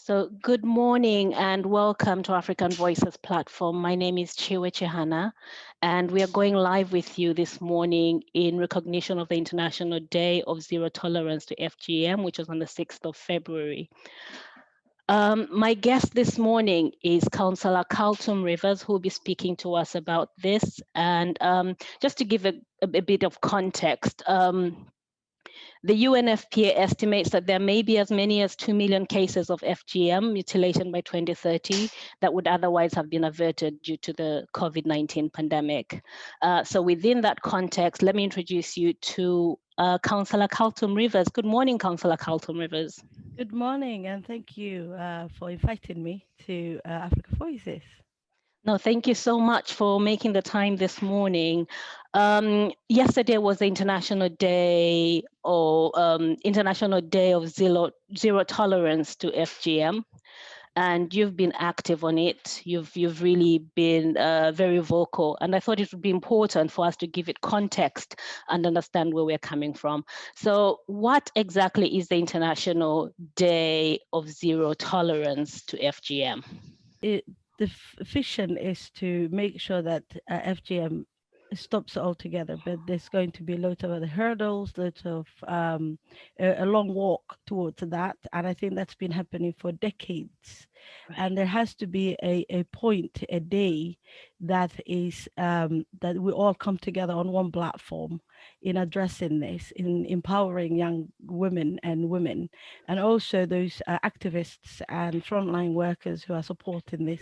So good morning and welcome to African Voices platform. My name is Chiwe Chihana, and we are going live with you this morning in recognition of the International Day of Zero Tolerance to FGM, which was on the 6th of February. My guest this morning is Councillor Kaltum Rivers, who will be speaking to us about this. And just to give a bit of context, the UNFPA estimates that there may be as many as 2 million cases of FGM mutilation by 2030 that would otherwise have been averted due to the COVID-19 pandemic. So within that context, let me introduce you to Councillor Kaltum Rivers. Good morning, Councillor Kaltum Rivers. Good morning, and thank you for inviting me to Africa Voices. No, thank you so much for making the time this morning. Yesterday was the International Day of Zero Tolerance to FGM, and you've been active on it. You've really been very vocal, and I thought it would be important for us to give it context and understand where we're coming from. So, what exactly is the International Day of Zero Tolerance to FGM? The vision is to make sure that FGM stops altogether, but there's going to be lots of other hurdles, lots of a long walk towards that, and I think that's been happening for decades. Right. And there has to be a point, a day that is that we all come together on one platform in addressing this, in empowering young women, and also those activists and frontline workers who are supporting this.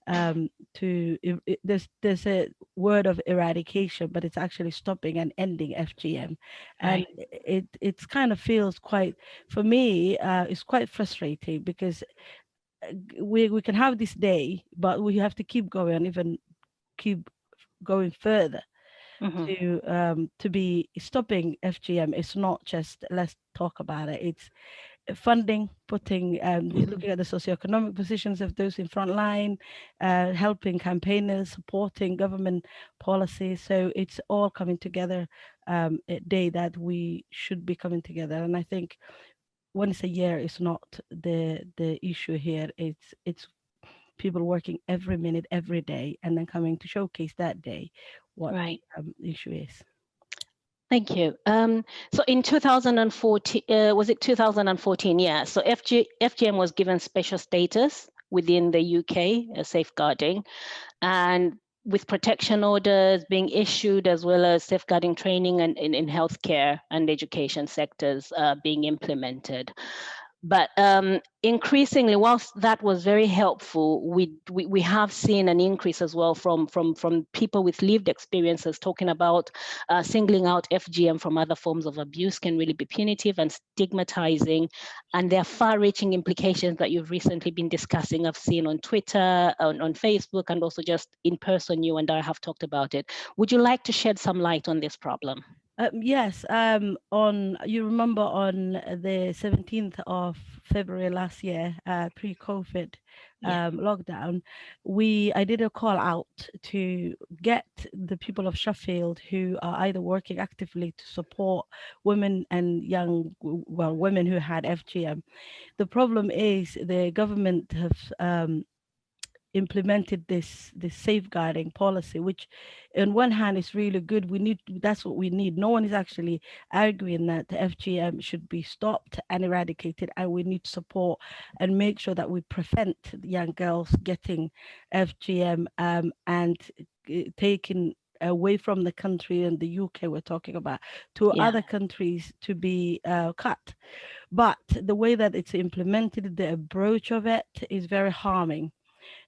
There's a word of eradication, but it's actually stopping and ending FGM, and Right. it's kind of feels quite, for me, it's quite frustrating because we can have this day, but we have to keep going and even keep going further to be stopping FGM. It's not just let's talk about it. It's funding, putting, looking at the socioeconomic positions of those in front line, helping campaigners, supporting government policies. So it's all coming together a day that we should be coming together. And I think once a year is not the issue here. It's people working every minute, every day, and then coming to showcase that day what Right. the issue is. Thank you. So in 2014, was it 2014? Yeah. So FGM was given special status within the UK, safeguarding, and with protection orders being issued, as well as safeguarding training and in healthcare and education sectors being implemented. But increasingly, whilst that was very helpful, we have seen an increase as well from people with lived experiences talking about singling out FGM from other forms of abuse can really be punitive and stigmatizing, and there are far-reaching implications that you've recently been discussing. I've seen on Twitter, on Facebook, and also just in person. You and I have talked about it. Would you like to shed some light on this problem? Yes, on you remember on the 17th of February last year, pre-COVID lockdown, I did a call out to get the people of Sheffield who are either working actively to support women and women who had FGM. The problem is the government have implemented this safeguarding policy, which on one hand is really good. That's what we need. No one is actually arguing that the FGM should be stopped and eradicated, and we need support and make sure that we prevent young girls getting FGM and taken away from the country, and the UK we're talking about, to other countries to be cut. But the way that it's implemented, the approach of it is very harming.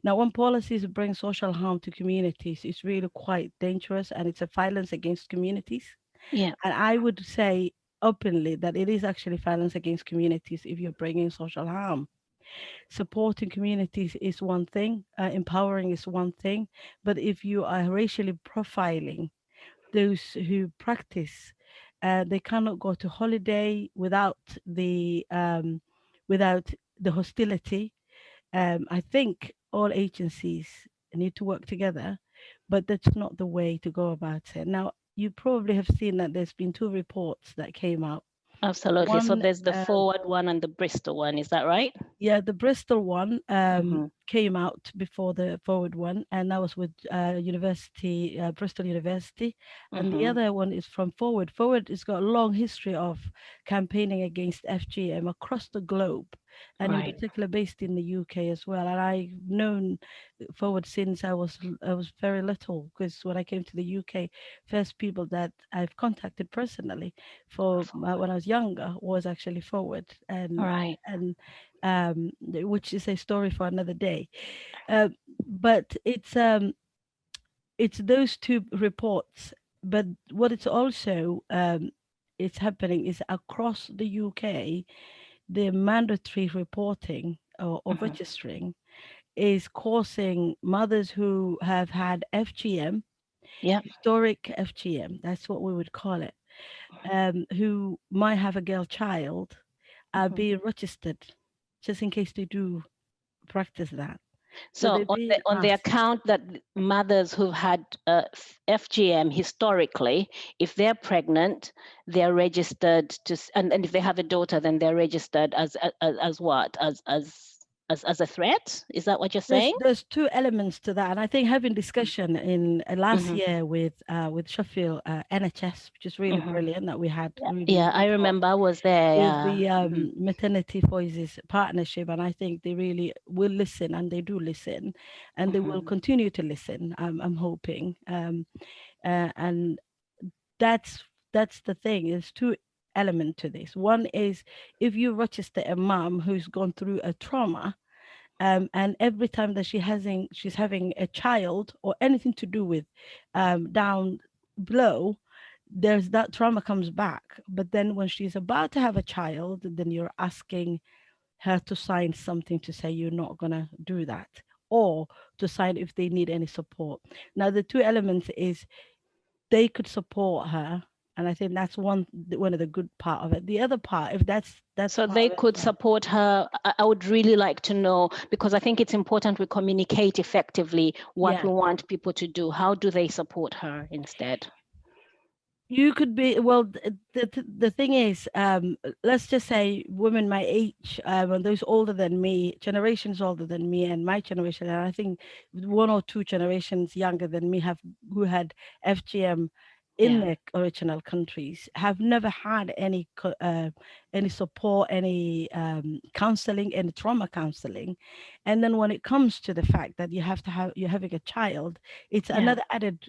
Now, when policies bring social harm to communities, it's really quite dangerous, and it's a violence against communities. Yeah. And I would say openly that it is actually violence against communities if you're bringing social harm. Supporting communities is one thing, empowering is one thing, but if you are racially profiling those who practice, they cannot go to holiday without the hostility. I think all agencies need to work together, but that's not the way to go about it. Now, you probably have seen that there's been two reports that came out Absolutely. So One, there's the Forward one and the Bristol one. Is that right? yeah, the Bristol one Mm-hmm. came out before the Forward one, and that was with University, Bristol University. And the Mm-hmm. other one is from Forward. Forward has got a long history of campaigning against FGM across the globe, and in Right. particular based in the UK as well. And I've known Forward since I was very little, because when I came to the UK, first people that I've contacted personally for when I was younger was actually Forward, All and right. and which is a story for another day. Uh, but it's those two reports. But what it's also it's happening is across the UK, the mandatory reporting or Mm-hmm. registering is causing mothers who have had FGM, Yeah. historic FGM, that's what we would call it, who might have a girl child, Mm-hmm. being registered just in case they do practice that. So So they're being on the asked. account that mothers who've had FGM historically, if they're pregnant, they're registered and if they have a daughter, then they're registered as what? As a threat? Is that what you're saying? There's two elements to that, and I think having discussion in last Mm-hmm. year with Sheffield NHS, which is really Mm-hmm. brilliant, that we had really Yeah, I good talk remember I was there. with Yeah. the Mm-hmm. Maternity Voices partnership, and I think they really will listen, and they do listen, and they will Mm-hmm. continue to listen. I'm hoping, and that's that's the thing. There's two element to this. One is if you register a mom who's gone through a trauma, and every time that she's having a child or anything to do with down below, there's that trauma comes back. But then when she's about to have a child, then you're asking her to sign something to say you're not gonna do that, or to sign if they need any support. Now the two elements is they could support her, and I think that's one of the good part of it. The other part, if that's So part they of it could as well. support her. I would really like to know, because I think it's important we communicate effectively what Yeah. we want people to do. How do they support her instead? You could be well. The thing is, let's just say women my age, and those older than me, generations older than me, and my generation, and I think one or two generations younger than me have who had FGM in Yeah, their original countries have never had any support, any counseling, any trauma counseling, and then when it comes to the fact that you're having a child, it's yeah, another added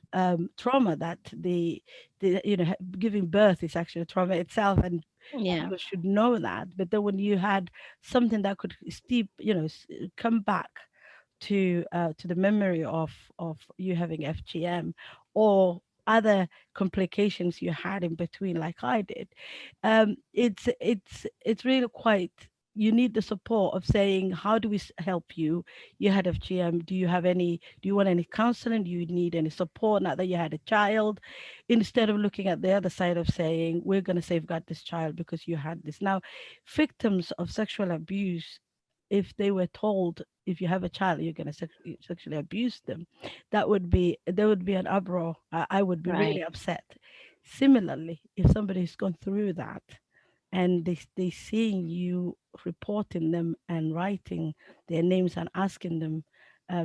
trauma that giving birth is actually a trauma itself, and yeah, people should know that. But then when you had something that could come back to the memory of you having FGM or other complications you had in between, like I did, it's really quite. You need the support of saying, how do we help you? You had FGM. Do you have any? Do you want any counseling? Do you need any support now that you had a child? Instead of looking at the other side of saying, we're going to safeguard this child because you had this. Now, victims of sexual abuse, if they were told if you have a child you're going to sexually abuse them, there would be an uproar. I would be right. really upset. Similarly, if somebody's gone through that and they seeing you reporting them and writing their names and asking them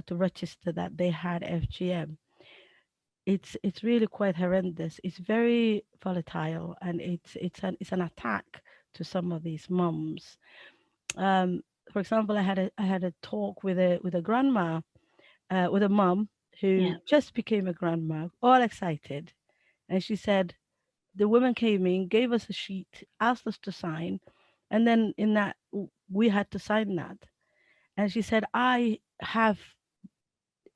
to register that they had FGM, it's really quite horrendous. It's very volatile, and it's an attack to some of these mums. um, for example, I had a talk with a grandma, with a mom Yeah, who just became a grandma, all excited, and she said the woman came in, gave us a sheet, asked us to sign, and then in that we had to sign that, and she said, I have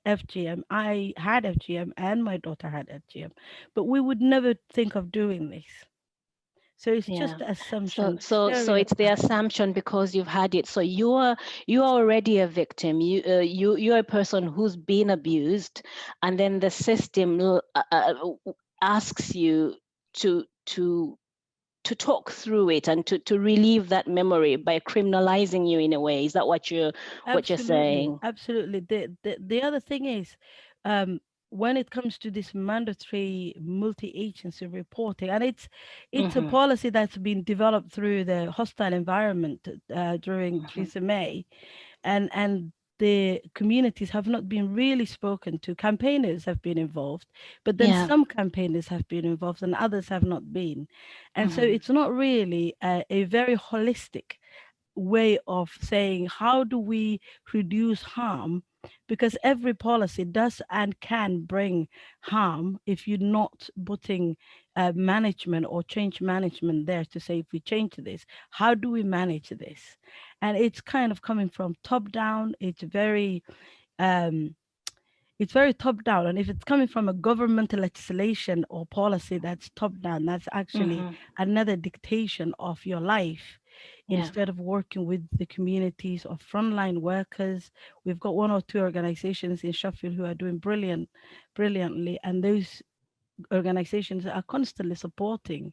FGM, I had FGM, and my daughter had FGM, but we would never think of doing this. So it's yeah. just So, assumption. It's so, so very it's the attack. assumption because you've had it. So you are already a victim. You're a person who's been abused, and then the system asks you to to to talk through it and to relieve that memory by criminalizing you in a way. Is that what you're Absolutely, saying? absolutely. The other thing is, um, when it comes to this mandatory multi-agency reporting, and it's a Mm-hmm. policy that's been developed through the hostile environment during Mm-hmm. Theresa May, and the communities have not been really spoken to. Campaigners have been involved, but then Yeah. some campaigners have been involved and others have not been. And so Mm-hmm. it's not really a very holistic way of saying how do we reduce harm, because every policy does and can bring harm if you're not putting management or change management there to say, if we change this, how do we manage this? And it's kind of coming from top down. Um, it's very top down, and if it's coming from a governmental legislation or policy that's top down, that's actually Mm-hmm. another dictation of your life, Yeah. instead of working with the communities of frontline workers. We've got one or two organizations in Sheffield who are doing brilliantly, and those organizations are constantly supporting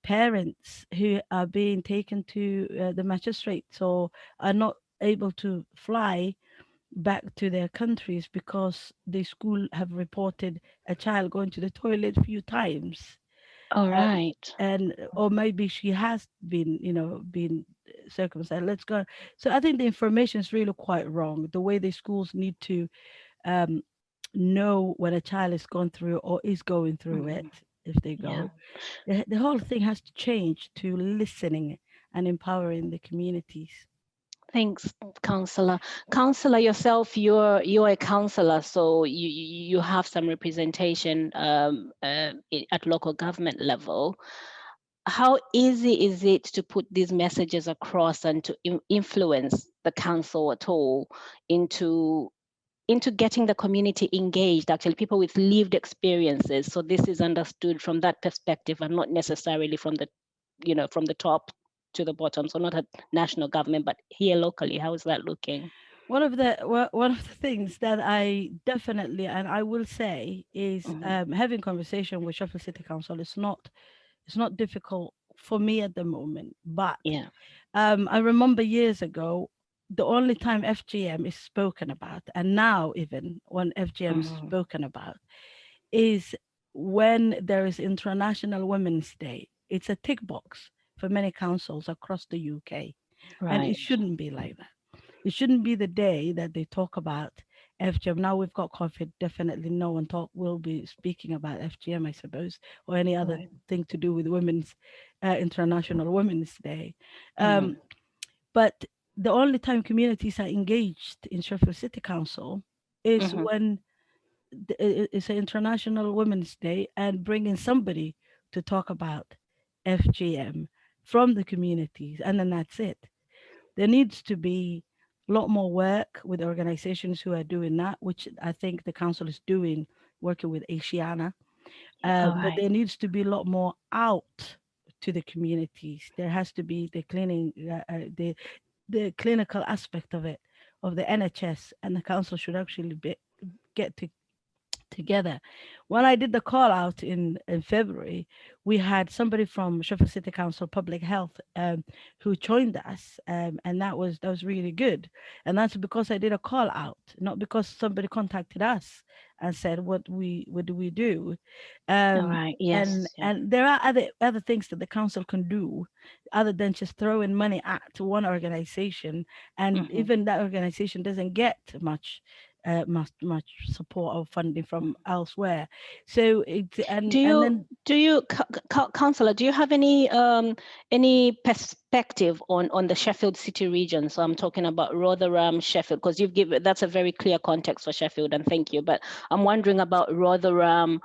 parents who are being taken to the magistrates or are not able to fly back to their countries because the school have reported a child going to the toilet a few times. All um, right. and or maybe she has been, been circumcised. Let's go. So I think the information is really quite wrong, the way the schools need to um, know when a child is gone through or is going through it, Mm-hmm. if they Yeah. go. The whole thing has to change to listening and empowering the communities. Thanks, counselor. Counselor yourself, you're a counselor, so you have some representation at local government level. How easy is it to put these messages across and to influence the council at all into getting the community engaged, actually people with lived experiences, so this is understood from that perspective and not necessarily from the from the top to the bottom, so not at national government but here locally? How is that looking? One of the things that I definitely, and I will say, is Hmm. having conversation with Sheffield City Council is not, it's not difficult for me at the moment. But Yeah. I remember years ago, the only time FGM is spoken about, and now even when FGM is Hmm. spoken about, is when there is International Women's Day. It's a tick box for many councils across the UK, and it Right. shouldn't be like that. It shouldn't be the day that they talk about FGM. Now we've got COVID. Definitely, no one talk will be speaking about FGM, I suppose, or any other Right. thing to do with Women's International Women's Day. Hmm. Um, but the only time communities are engaged in Sheffield City Council is Hmm. when it's an International Women's Day and bringing somebody to talk about FGM from the communities, and then that's it. There needs to be a lot more work with organizations who are doing that, which I think the council is doing, working with Asiana. All But right. there needs to be a lot more out to the communities. There has to be the cleaning, the clinical aspect of it, of the NHS, and the council should actually get together. When I did the call out in February, we had somebody from Sheffield City Council Public Health who joined us, and that was really good. And that's because I did a call out, not because somebody contacted us and said, what do we do?" All Um, right. and Yes. Yeah. and there are other things that the council can do other than just throwing money at one organization, and Hmm. even that organization doesn't get much support or funding from elsewhere. So it Do and you then Councillor, do you have any perspective on the Sheffield City region? So I'm talking about Rotherham, Sheffield, because you've given that's a very clear context for Sheffield, and thank you. But I'm wondering about Rotherham,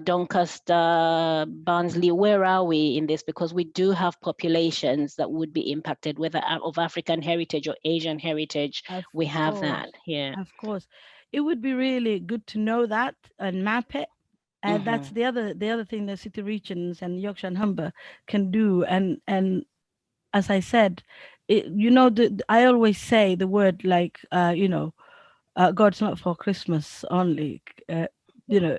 Doncaster, Barnsley. Where are we in this? Because we do have populations that would be impacted, whether of African heritage or Asian heritage. of We have course, that here. of course, it would be really good to know that and map it. And that's Hmm. the other thing that city regions and Yorkshire and Humber can do. And as I said, I always say the word like God's not for Christmas only. You know,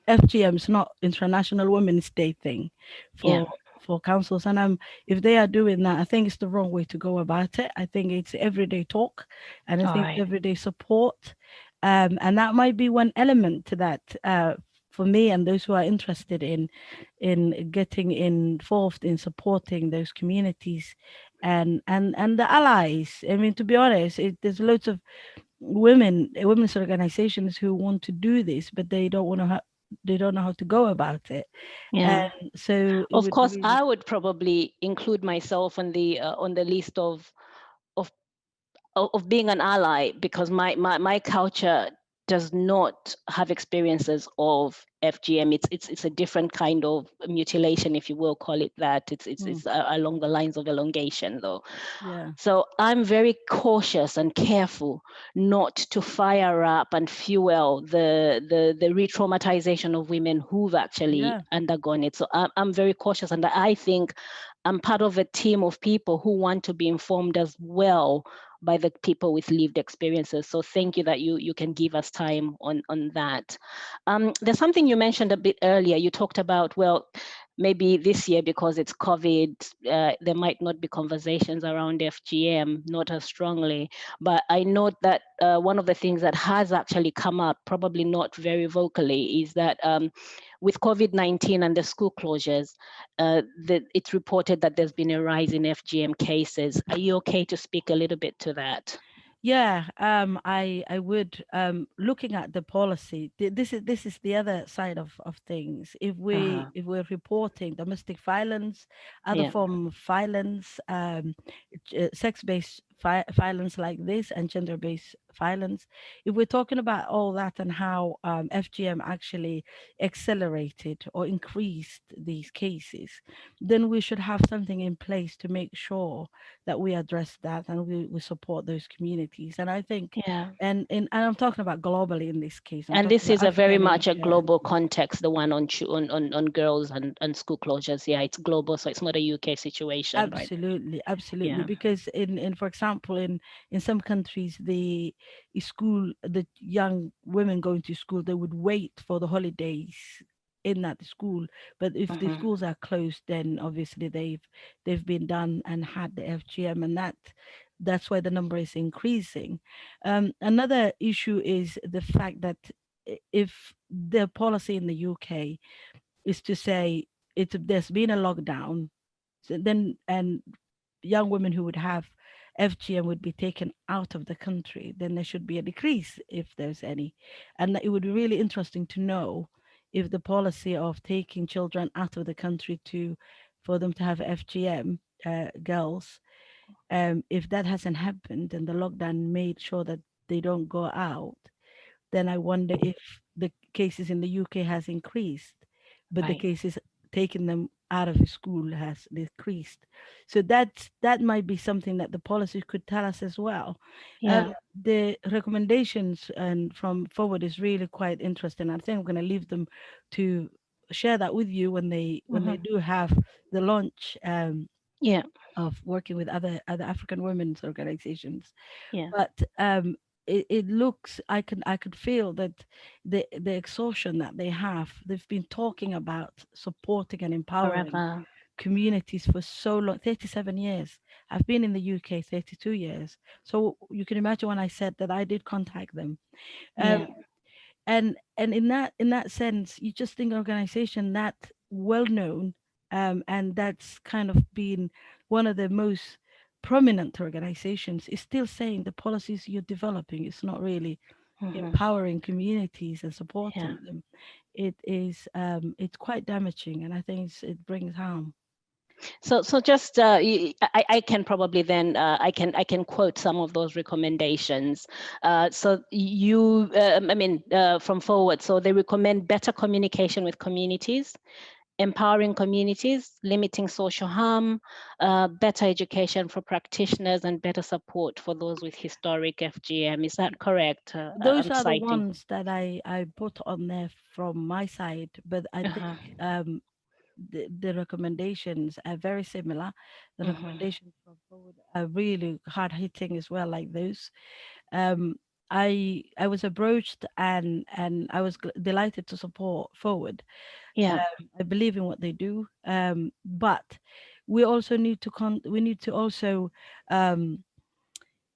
FGM is not International Women's Day thing Yeah. for councils, and if they are doing that, I think it's the wrong way to go about it. I think it's everyday talk, and I All think right. everyday support. And that might be one element to that, for me and those who are interested in getting involved in supporting those communities and the allies. I mean, to be honest, there's loads of women's organizations who want to do this, but they don't want to they don't know how to go about it. And Yeah. so it Of would be course, really, I would probably include myself on the list of of being an ally, because my culture does not have experiences of FGM. It's a different kind of mutilation, if you will call it that. mm, It's along the lines of elongation, though. yeah, So I'm very cautious and careful not to fire up and fuel the re-traumatization of women who've actually yeah, undergone it. So I'm very cautious, and I think I'm part of a team of people who want to be informed as well by the people with lived experiences. So thank you that you can give us time on that. There's something you mentioned a bit earlier. You talked about, well, maybe this year because it's COVID, there might not be conversations around FGM, not as strongly. But I note that one of the things that has actually come up, probably not very vocally, is that with COVID-19 and the school closures, it's reported that there's been a rise in FGM cases. Are you okay to speak a little bit to that? yeah. I would, looking at the policy. This is the other side of things. Uh-huh. If we're reporting domestic violence, other Yeah. form of violence, sex-based violence like this, and gender-based violence. If we're talking about all that and how FGM actually accelerated or increased these cases, then we should have something in place to make sure that we address that and we support those communities. And I think, Yeah. and I'm talking about globally in this case. I'm And talking this about is a Africa very and much a Asia. And global context, the one on girls and school closures. Yeah, it's global, so it's not a UK situation, right? absolutely, absolutely. Yeah. Because in for example, in some countries, the young women going to school, they would wait for the holidays in that school. But if the Hmm. schools are closed, then obviously they've been done and had the FGM, and that's why the number is increasing. Another issue is the fact that if the policy in the UK is to say there's been a lockdown, so then and young women who would have FGM would be taken out of the country, then there should be a decrease if there's any. And it would be really interesting to know if the policy of taking children out of the country to for them to have FGM, girls, if that hasn't happened and the lockdown made sure that they don't go out, then I wonder if the cases in the UK has increased, but the Right. cases taking them out of the school has decreased. So that might be something that the policy could tell us as well. Yeah. The recommendations and from forward is really quite interesting. I think I'm going to leave them to share that with you when they Hmm. do have the launch, Yeah. of working with other African women's organizations. Yeah. But it looks, I could feel that the exhaustion that they have. They've been talking about supporting and empowering Forever. communities for so long, 37 years. I've been in the UK 32 years. So you can imagine when I said that I did contact them. Um, Yeah. and in that sense, you just think an organization that well known, and that's kind of been one of the most prominent organizations is still saying the policies you're developing is not really Hmm. empowering communities and Yeah. supporting them. It is, it's quite damaging, and I think it brings harm. So just I can probably then I can quote some of those recommendations. So you I mean from forward. So they recommend better communication with communities, empowering communities, limiting social harm, better education for practitioners, and better support for those with historic FGM. Is that correct? Those I'm are the citing. ones that I put on there from my side, but I Uh-huh. think the recommendations are very similar. The Hmm. recommendations from forward are really hard hitting as well, like those. Um, I was approached and I was delighted to support forward. Yeah. I believe in what they do, but we also need to we need to also, um,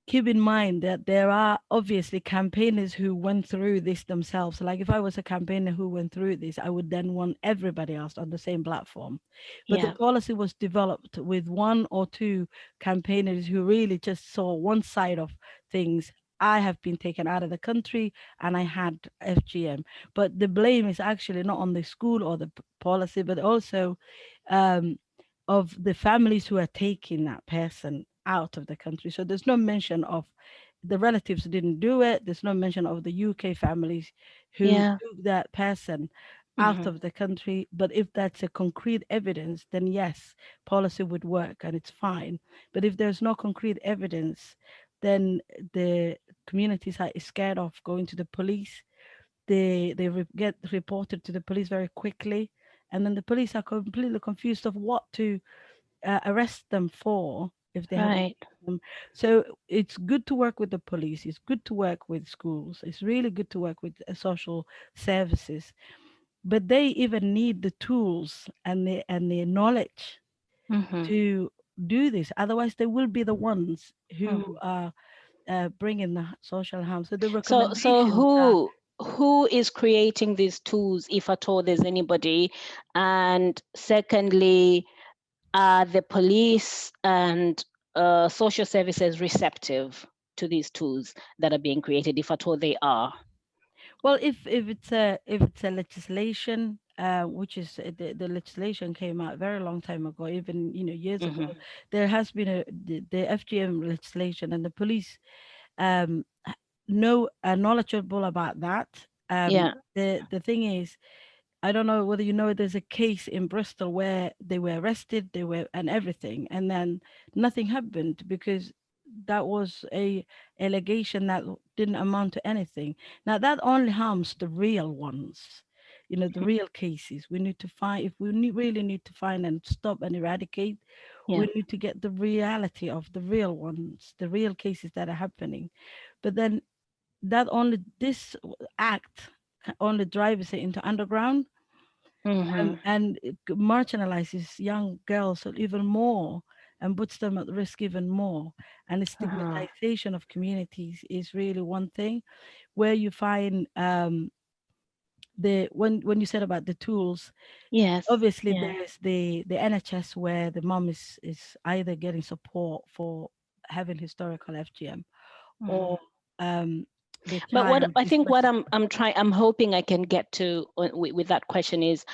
keep in mind that there are obviously campaigners who went through this themselves. Like if I was a campaigner who went through this, I would then want everybody else on the same platform. But the Yeah. policy was developed with one or two campaigners who really just saw one side of things. I have been taken out of the country and I had FGM. But the blame is actually not on the school or the policy, but also um, of the families who are taking that person out of the country. So there's no mention of the relatives didn't do it. There's no mention of the UK families who Yeah. took that person out Hmm. of the country. But if that's a concrete evidence, then yes, policy would work and it's fine. But if there's no concrete evidence, then the communities are scared of going to the police. Get reported to the police very quickly, and then the police are completely confused of what to arrest them for if they haven't Right. seen them. So it's good to work with the police. It's good to work with schools. It's really good to work with social services. But they even need the tools and the knowledge Hmm. to do this. Otherwise, they will be the ones who Hmm. are bringing the social harm. So the So recommendations are who is creating these tools, if at all there's anybody? And secondly, are the police and social services receptive to these tools that are being created, if at all they are? well, if it's a legislation, which is the legislation came out a very long time ago, even years ago. Hmm. There has been the FGM legislation, and the police know are knowledgeable about that. Yeah. The thing is, I don't know whether you know, there's a case in Bristol where they were arrested, they were and everything, and then nothing happened because that was a allegation that didn't amount to anything. Now that only harms the real ones, the real cases. We need to find, if we really need to find and stop and eradicate, Yeah. we need to get the reality of the real ones, the real cases that are happening. But then that only this act only drives it into underground, Hmm. and it marginalizes young girls even more and puts them at risk even more. And the Uh-huh. stigmatization of communities is really one thing where you find the when you said about the tools, Yes. obviously Yeah. there's the NHS where the mom is either getting support for having historical FGM, Hmm. or um, the But what child I is think, what questioned. I'm hoping I can get to with that question is,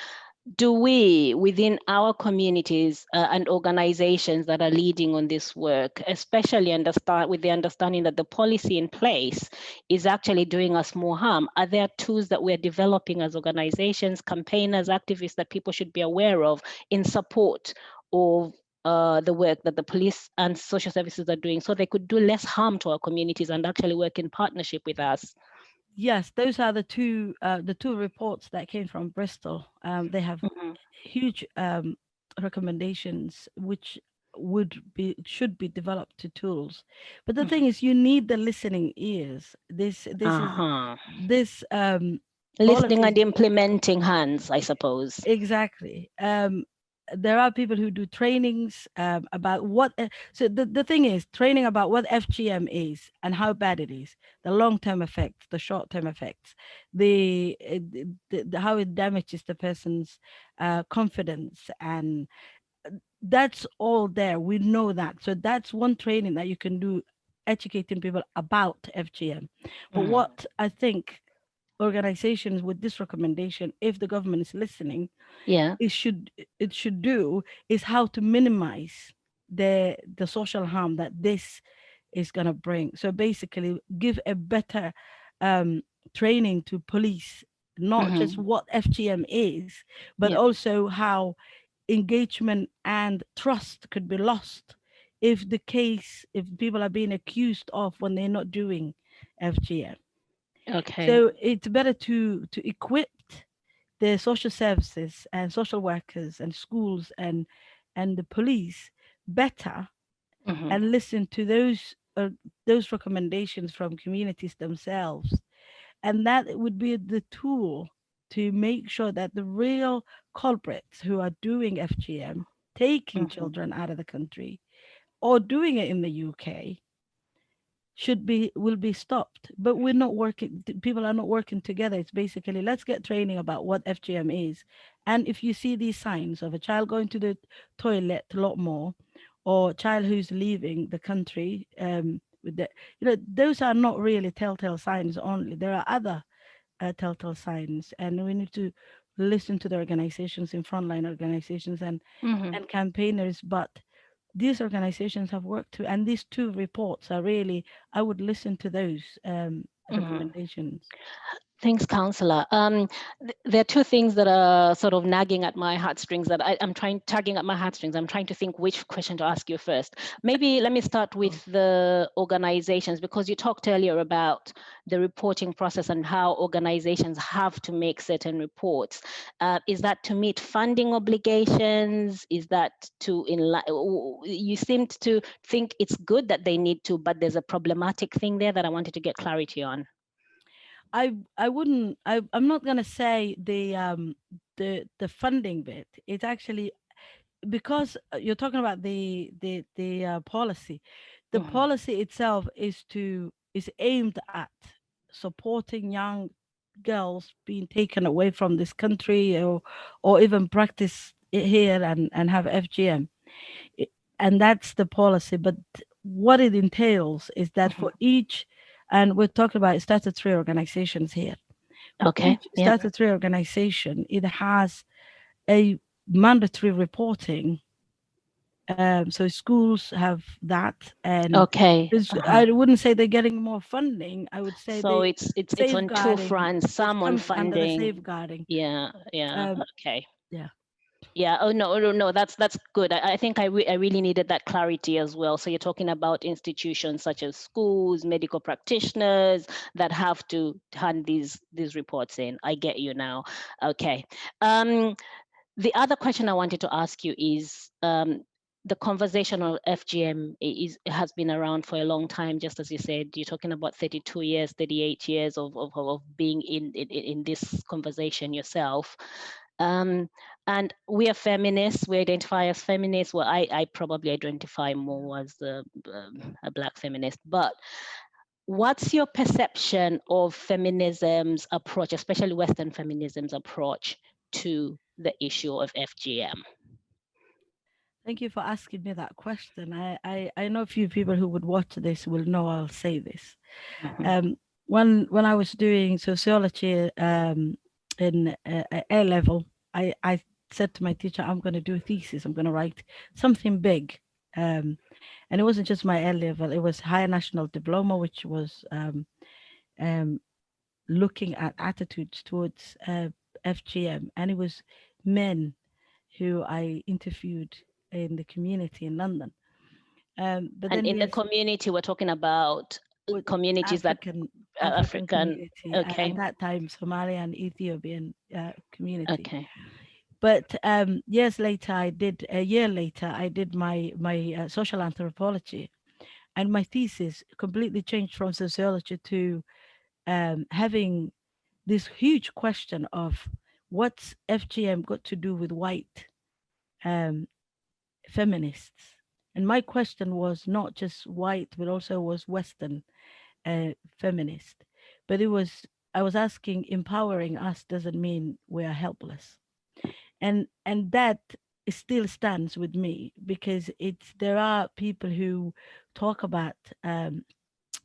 do we within our communities and organizations that are leading on this work, especially understand with the understanding that the policy in place is actually doing us more harm, are there tools that we're developing as organizations, campaigners, activists, that people should be aware of in support of the work that the police and social services are doing, so they could do less harm to our communities and actually work in partnership with us? Yes, those are the two reports that came from Bristol. They have Hmm. huge recommendations which should be developed to tools. But the thing is, you need the listening ears. Uh-huh. This Listening policies. and implementing hands, I suppose. Exactly. There are people who do trainings about what. So the thing is, training about what FGM is and how bad it is, the long-term effects, the short-term effects, how it damages the person's confidence, and that's all there. We know that. So that's one training that you can do, educating people about FGM. But Mhm. what I think organizations with this recommendation, if the government is listening, Yeah. it should it should do is how to minimize the social harm that this is going to bring. So basically give a better um, training to police, not just Hmm. what FGM is, but Yeah. also how engagement and trust could be lost if people are being accused of when they're not doing FGM. Okay. So it's better to equip the social services and social workers and schools and the police better, Hmm. and listen to those recommendations from communities themselves, and that would be the tool to make sure that the real culprits who are doing FGM, taking Hmm. children out of the country or doing it in the UK, will be stopped. But we're not working. People are not working together. It's basically, let's get training about what FGM is, and if you see these signs of a child going to the toilet a lot more, or child who's leaving the country, with the, those are not really telltale signs only. There are other telltale signs, and we need to listen to the organizations in frontline organizations Hmm. and campaigners. But these organizations have worked too, and these two reports are really, I would listen to those Hmm. recommendations. Thanks, Counselor. There are two things that are sort of nagging at my heartstrings that I'm tugging at my heartstrings. I'm trying to think which question to ask you first. Maybe let me start Oh, with the organizations, because you talked earlier about the reporting process and how organizations have to make certain reports. Is that to meet funding obligations? Is that to you seemed to think it's good that they need to, but there's a problematic thing there that I wanted to get clarity on. I wouldn't, I'm not gonna say the funding bit. It's actually because you're talking about the policy. The Hmm. policy itself is aimed at supporting young girls being taken away from this country, or even practice it here and have FGM. And that's the policy. But what it entails is that Hmm. for each, and we're talking about statutory organizations here, for Okay. each Yeah. statutory organization, it has a mandatory reporting. So schools have that, and Okay. I Uh-huh. wouldn't say they're getting more funding. I would say So they it's on two safeguarding. fronts, It some on comes under the funding. safeguarding. Yeah, yeah. Um, Okay. yeah. Yeah. Oh no, no, no. That's good. I think I really needed that clarity as well. So you're talking about institutions such as schools, medical practitioners that have to hand these reports in. I get you now. Okay. Um, The other question I wanted to ask you is, the conversation on FGM has been around for a long time. Just as you said, you're talking about 32 years, 38 years of being in this conversation yourself. Um, and we are feminists. We identify as feminists. Well, I probably identify more as a Black feminist. But what's your perception of feminism's approach, especially Western feminism's approach to the issue of FGM? Thank you for asking me that question. I know a few people who would watch this will know I'll say this. Mhm. Um, when I was doing sociology in A level, I said to my teacher, I'm going to do a thesis. I'm going to write something big. Um, and it wasn't just my A level; it was higher national diploma, which was um, looking at attitudes towards FGM, and it was men who I interviewed in the community in London. But And then in the years community, we're talking about with communities that African African. community, at Okay. that time Somali and Ethiopian community. Okay. But years later, a year later, I did my social anthropology, and my thesis completely changed from sociology to having this huge question of what's FGM got to do with white um, feminists. And my question was not just white, but also was Western feminist. But it was, I was asking, empowering us doesn't mean we are helpless, and that still stands with me, because it's, there are people who talk about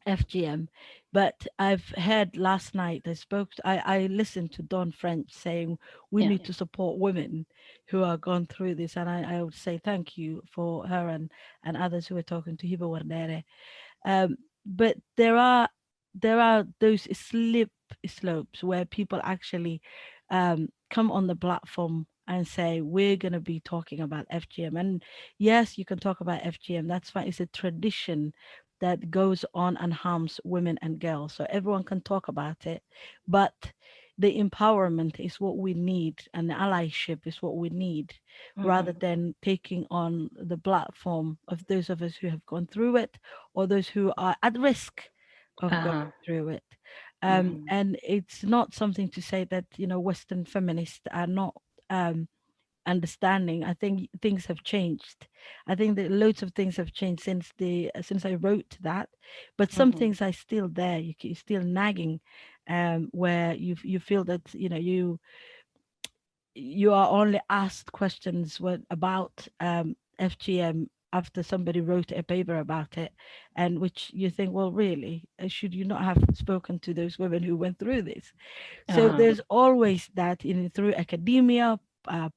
FGM, but I've heard last night, I listened to Don French saying we Yeah. need to support women who are gone through this, and I would say thank you for her and others who are talking to Hiba Wardere. But there are those slopes where people actually come on the platform and say we're going to be talking about FGM. And yes, you can talk about FGM. That's fine. It's a tradition that goes on and harms women and girls. So everyone can talk about it, but the empowerment is what we need, and the allyship is what we need, rather Hmm. than taking on the platform of those of us who have gone through it, or those who are at risk of going Uh-huh. through it. Hmm. And it's not something to say that Western feminists are not. Um, understanding. I think things have changed. I think that loads of things have changed since I wrote that, but some Mhm. things are still there. You're still nagging, where you feel that you are only asked questions about FGM after somebody wrote a paper about it, and which you think, well, really, should you not have spoken to those women who went through this? So Uh-huh. there's always that through academia,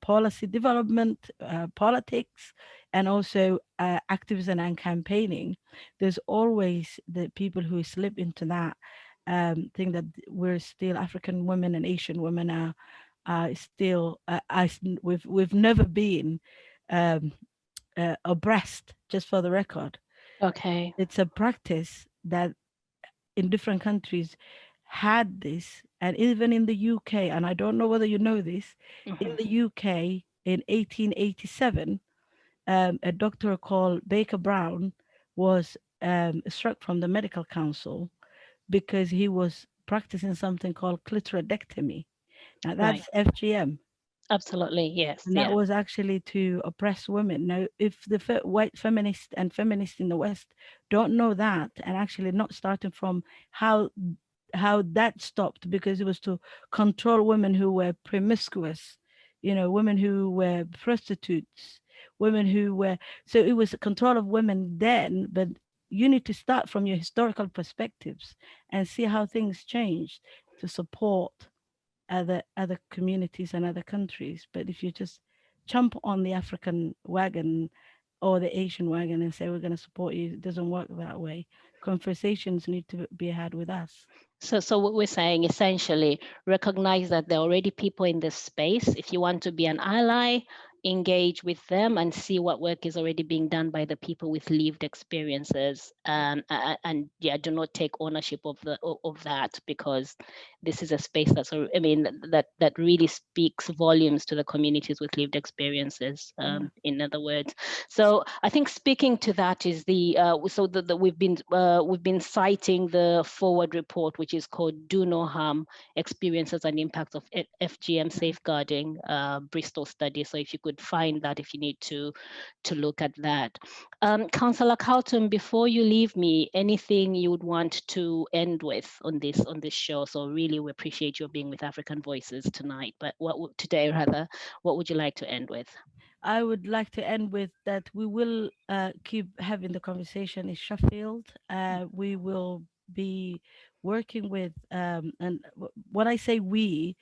policy development, politics, and also activism and campaigning. There's always the people who slip into that thing that we're still African women and Asian women are still we've never been um, abreast. Just for the record, Okay. it's a practice that in different countries had this, and even in the UK, and I don't know whether you know this, in Mhm. the UK in 1887, a doctor called Baker Brown was struck from the medical council because he was practicing something called clitoridectomy. Now Right. that's FGM. Absolutely. Yes. And that Yeah. was actually to oppress women. Now, if the white feminists and feminists in the West don't know that, and actually not starting from how that stopped, because it was to control women who were promiscuous, women who were prostitutes, women who were, so it was control of women then, but you need to start from your historical perspectives and see how things changed to support other communities and other countries. But if you just jump on the African wagon or the Asian wagon and say we're going to support you, it doesn't work that way. Conversations need to be had with us. So what we're saying essentially, recognize that there are already people in this space. If you want to be an ally, engage with them and see what work is already being done by the people with lived experiences. And yeah, do not take ownership of that, because this is a space that's, I mean, that really speaks volumes to the communities with lived experiences. Yeah. In other words, so I think speaking to that is we've been citing the forward report, which is called "Do No Harm: Experiences and Impacts of FGM Safeguarding," Bristol study. So if you could find that, if you need to look at that. Councillor Kaltum, before you leave me, anything you would want to end with on this show? So really, we appreciate your being with African Voices tonight. But today rather, what would you like to end with? I would like to end with that we will keep having the conversation in Sheffield. We will be working with, and when I say we,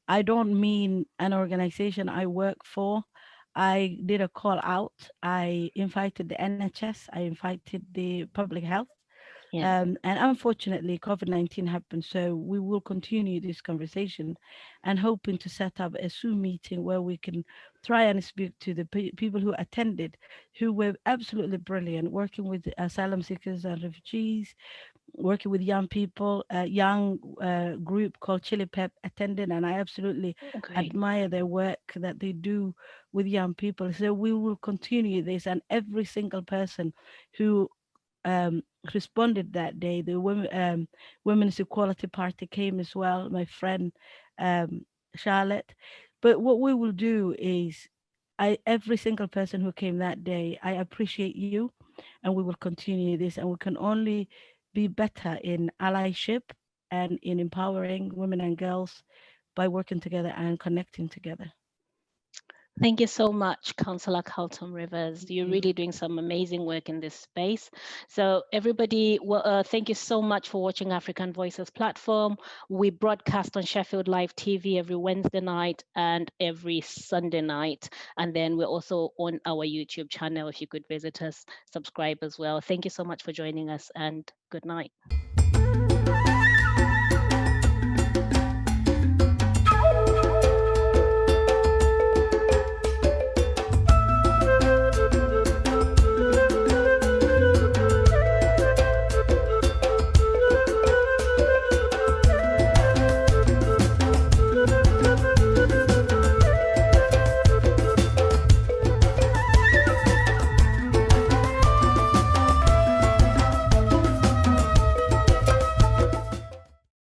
I don't mean an organization I work for. I did a call out. I invited the NHS. I invited the public health. Yeah. And unfortunately, COVID-19 happened. So we will continue this conversation and hoping to set up a Zoom meeting where we can try and speak to the people who attended, who were absolutely brilliant, working with asylum seekers and refugees, working with young people. A young group called Chili Pep attended, and I absolutely Great. admire their work that they do with young people. So we will continue this, and every single person who um, responded that day. The Women's Equality Party came as well. My friend um, Charlotte. But what we will do is, every single person who came that day, I appreciate you, and we will continue this, and we can only be better in allyship and in empowering women and girls by working together and connecting together. Thank you so much, Councillor Kaltum Rivers. Thank You're you. really doing some amazing work in this space. So everybody, thank you so much for watching African Voices platform. We broadcast on Sheffield Live TV every Wednesday night and every Sunday night. And then we're also on our YouTube channel. If you could visit us, subscribe as well. Thank you so much for joining us, and good night.